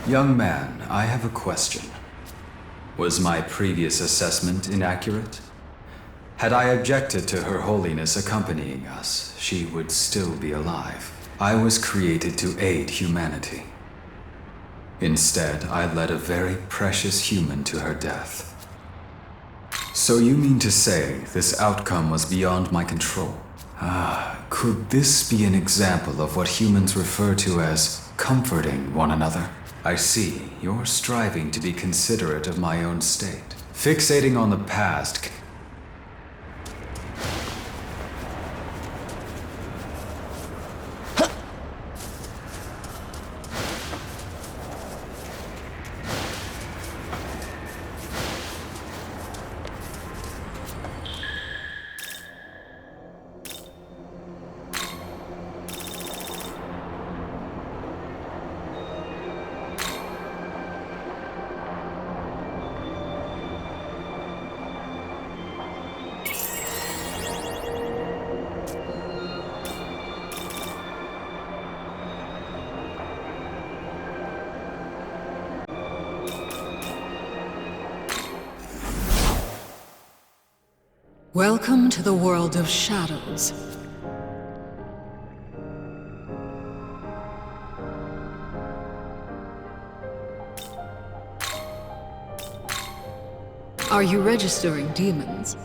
Young man, I have a question. Was my previous assessment inaccurate? Had I objected to Her Holiness accompanying us, she would still be alive. I was created to aid humanity. Instead, I led a very precious human to her death. So you mean to say this outcome was beyond my control? Could this be an example of what humans refer to as comforting one another? I see, you're striving to be considerate of my own state. Fixating on the past. Welcome to the world of shadows. Are you registering demons?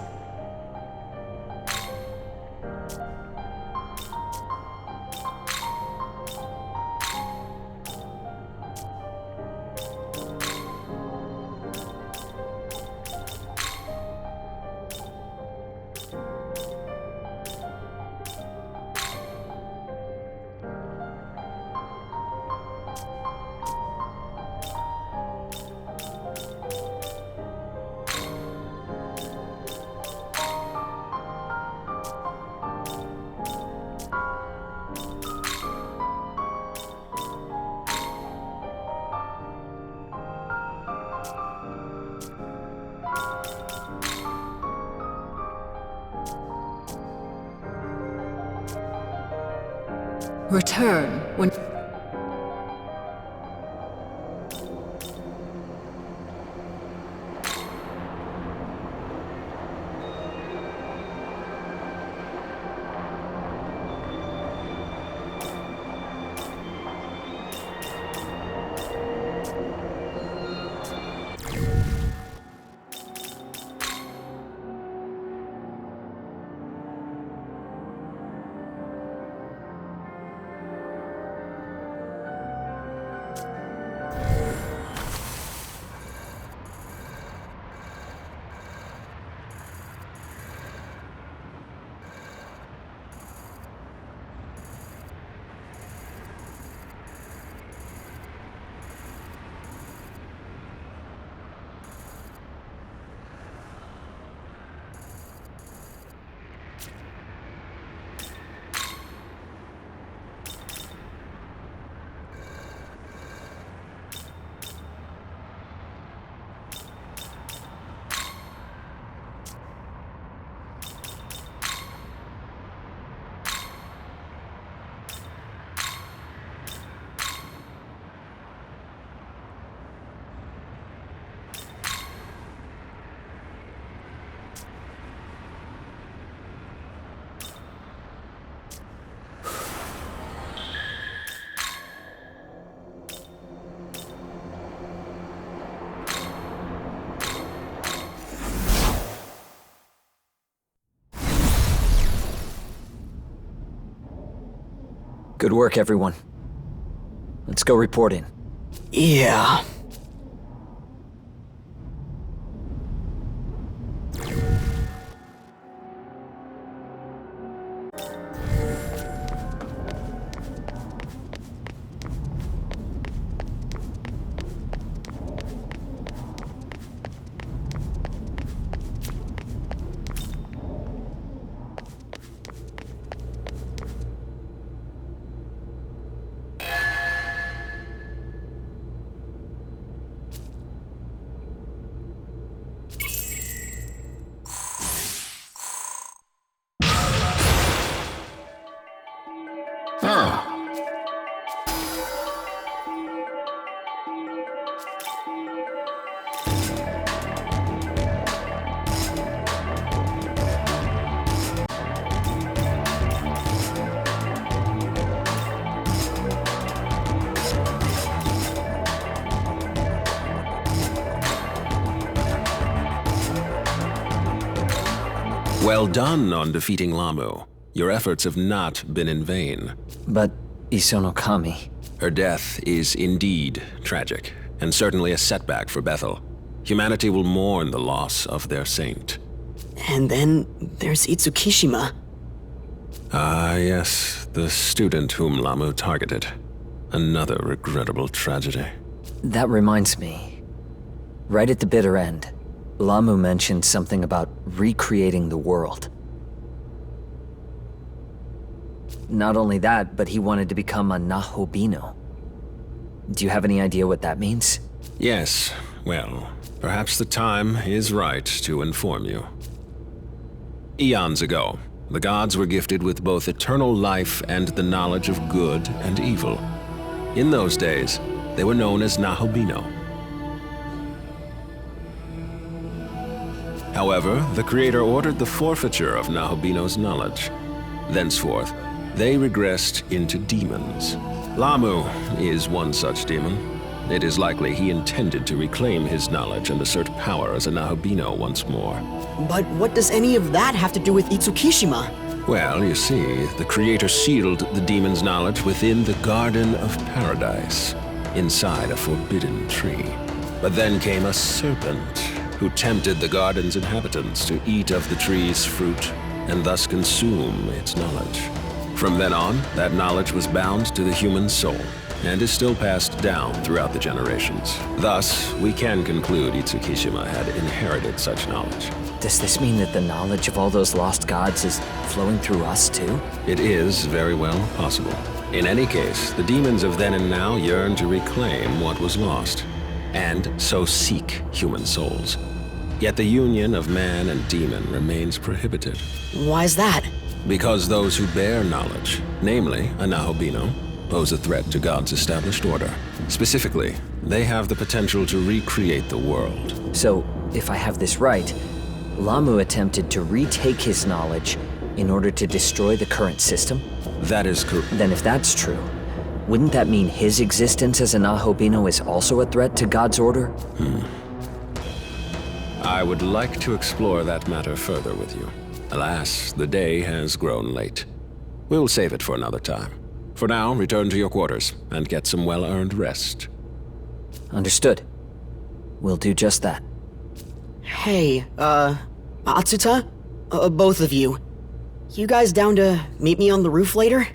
Return when... Good work, everyone. Let's go report in. Yeah. Well done on defeating Lamu. Your efforts have not been in vain. But Isonokami... Her death is indeed tragic, and certainly a setback for Bethel. Humanity will mourn the loss of their saint. And then there's Itsukishima. Ah, yes, the student whom Lamu targeted. Another regrettable tragedy. That reminds me. Right at the bitter end, Lamu mentioned something about recreating the world. Not only that, but he wanted to become a Nahobino. Do you have any idea what that means? Yes, well, perhaps the time is right to inform you. Eons ago, the gods were gifted with both eternal life and the knowledge of good and evil. In those days, they were known as Nahobino. However, the Creator ordered the forfeiture of Nahobino's knowledge. Thenceforth, they regressed into demons. Lamu is one such demon. It is likely he intended to reclaim his knowledge and assert power as a Nahobino once more. But what does any of that have to do with Itsukishima? Well, you see, the Creator sealed the demon's knowledge within the Garden of Paradise, inside a forbidden tree. But then came a serpent, who tempted the garden's inhabitants to eat of the tree's fruit, and thus consume its knowledge. From then on, that knowledge was bound to the human soul, and is still passed down throughout the generations. Thus, we can conclude Itsukishima had inherited such knowledge. Does this mean that the knowledge of all those lost gods is flowing through us too? It is very well possible. In any case, the demons of then and now yearn to reclaim what was lost, and so seek human souls. Yet the union of man and demon remains prohibited. Why is that? Because those who bear knowledge, namely a Nahobino, pose a threat to God's established order. Specifically, they have the potential to recreate the world. So, if I have this right, Lamu attempted to retake his knowledge in order to destroy the current system? That is correct. Then if that's true, wouldn't that mean his existence as a Nahobino is also a threat to God's order? I would like to explore that matter further with you. Alas, the day has grown late. We'll save it for another time. For now, return to your quarters and get some well-earned rest. Understood. We'll do just that. Hey, Atsuta? Both of you. You guys down to meet me on the roof later?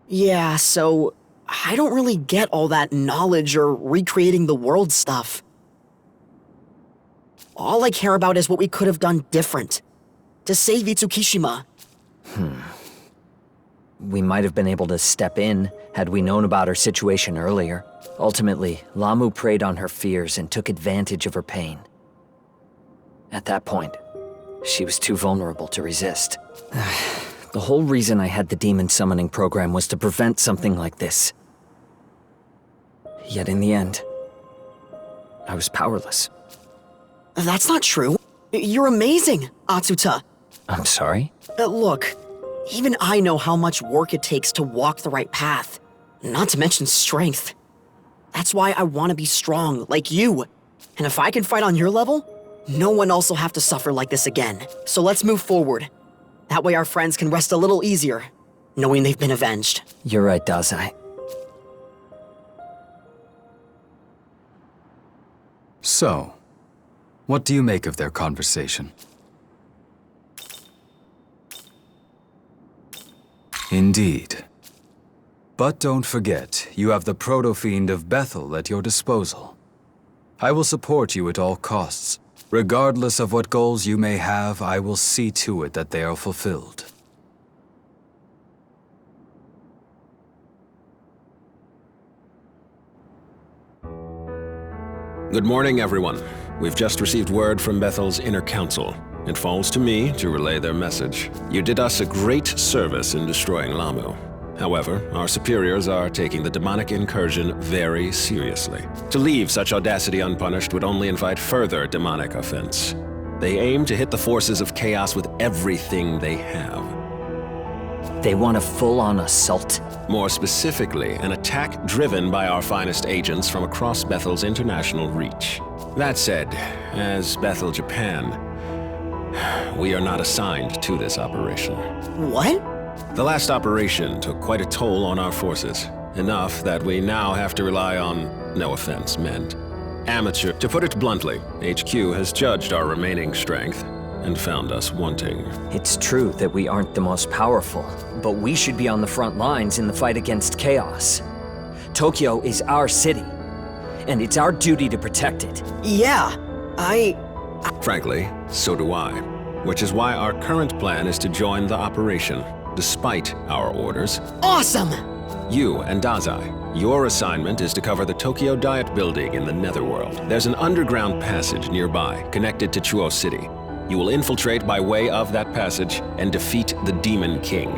Yeah, so I don't really get all that knowledge or recreating the world stuff. All I care about is what we could have done different. To save Itsukishima. We might have been able to step in had we known about her situation earlier. Ultimately, Lamu preyed on her fears and took advantage of her pain. At that point, she was too vulnerable to resist. The whole reason I had the demon summoning program was to prevent something like this. Yet in the end, I was powerless. That's not true. You're amazing, Atsuta. I'm sorry? Look, even I know how much work it takes to walk the right path. Not to mention strength. That's why I want to be strong, like you. And if I can fight on your level, no one else will have to suffer like this again. So let's move forward. That way our friends can rest a little easier, knowing they've been avenged. You're right, Dazai. So, what do you make of their conversation? Indeed. But don't forget, you have the proto-fiend of Bethel at your disposal. I will support you at all costs. Regardless of what goals you may have, I will see to it that they are fulfilled. Good morning, everyone. We've just received word from Bethel's inner council. It falls to me to relay their message. You did us a great service in destroying Lamu. However, our superiors are taking the demonic incursion very seriously. To leave such audacity unpunished would only invite further demonic offense. They aim to hit the forces of chaos with everything they have. They want a full-on assault? More specifically, an attack driven by our finest agents from across Bethel's international reach. That said, as Bethel Japan, we are not assigned to this operation. What? The last operation took quite a toll on our forces. Enough that we now have to rely on, no offense meant, amateur. To put it bluntly, HQ has judged our remaining strength and found us wanting. It's true that we aren't the most powerful, but we should be on the front lines in the fight against chaos. Tokyo is our city, and it's our duty to protect it. Yeah, Frankly, so do I. Which is why our current plan is to join the operation, despite our orders. Awesome! You and Dazai, your assignment is to cover the Tokyo Diet Building in the Netherworld. There's an underground passage nearby, connected to Chuo City. You will infiltrate by way of that passage and defeat the Demon King.